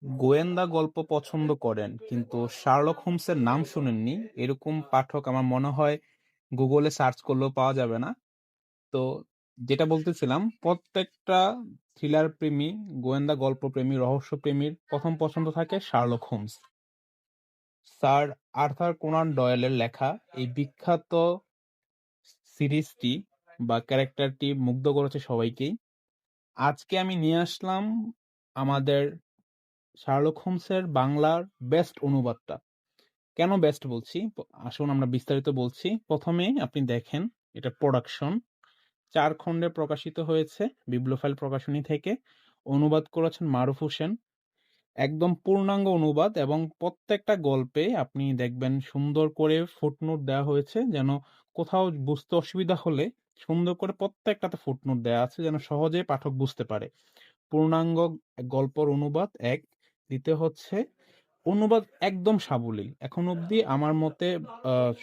গোয়েন্দা গল্প পছন্দ করেন কিন্তু শার্লক হোমসের নাম শুনেননি এরকম পাঠক আমার মনে হয় গুগলে সার্চ করলেও পাওয়া যাবে না। তো যেটা বলতেছিলাম, প্রত্যেকটা থ্রিলার প্রেমী, গোয়েন্দা গল্প প্রেমী, রহস্য প্রেমীর প্রথম পছন্দ থাকে Sherlock Holmes. Sir Arthur Conan ডয়েলের লেখা এই বিখ্যাত সিরিজটি বা ক্যারেক্টারটি মুগ্ধ করেছে সবাইকেই। আজকে আমি নিয়ে আসলাম আমাদের শার্লক হোমসের বাংলার বেস্ট অনুবাদটা। কেন বেস্ট বলছি? আসুন আমরা বিস্তারিত বলছি। প্রথমে আপনি দেখেন, এটা প্রোডাকশন ৪ খণ্ডে প্রকাশিত হয়েছে বিপ্লফাইল প্রকাশনী থেকে। অনুবাদ করেছেন মারুফ হোসেন। একদম পূর্ণাঙ্গ অনুবাদ এবং প্রত্যেকটা গল্পে আপনি দেখবেন সুন্দর করে ফুটনোট দেওয়া হয়েছে, যেন কোথাও বুঝতে অসুবিধা হলে সুন্দর করে প্রত্যেকটাতে ফুটনোট দেওয়া আছে যেন সহজে পাঠক বুঝতে পারে। পূর্ণাঙ্গ গল্পর অনুবাদ এক। দ্বিতীয় হচ্ছে অনুবাদ একদম সাবলীল। এখন অবধি আমার মতে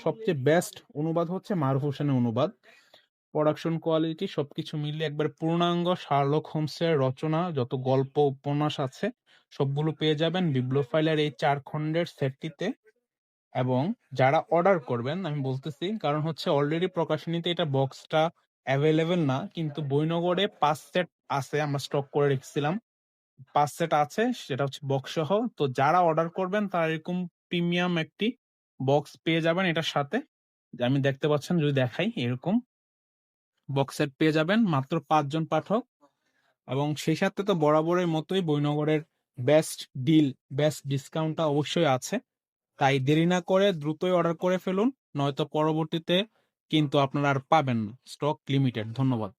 সবচেয়ে বেস্ট অনুবাদ হচ্ছে মারুফ হোসেনের অনুবাদ। প্রোডাকশন কোয়ালিটি সবকিছু মিলিয়ে একবার পূর্ণাঙ্গ শার্লক হোমসের রচনা, যত গল্প উপন্যাস আছে সবগুলো পেয়ে যাবেন বিপ্লফাইলের এই ৪ খণ্ডের সেটটিতে। এবং যারা অর্ডার করবেন, আমি বলতেছি কারণ হচ্ছে অলরেডি প্রকাশনীতে এটা বক্সটা অ্যাভেলেবেল না, কিন্তু বইনগরে ৫ সেট আছে, আমরা স্টক করে রেখেছিলাম। ৫ সেট আছে, সেটা হচ্ছে বক্স সহ। তো যারা অর্ডার করবেন তারা এরকম প্রিমিয়াম একটি বক্স পেয়ে যাবেন এটার সাথে। যে আমি দেখতে পাচ্ছেন, যদি দেখাই, এরকম বক্স সেট পেয়ে যাবেন মাত্র ৫ জন পাঠক। এবং সেই সাথে তো বরাবরের মতোই বইনগরের বেস্ট ডিল, বেস্ট ডিসকাউন্টটা অবশ্যই আছে। তাই দেরি না করে দ্রুতই অর্ডার করে ফেলুন, নয়তো পরবর্তীতে কিন্তু আপনারা আর পাবেন না। Stock limited. ধন্যবাদ।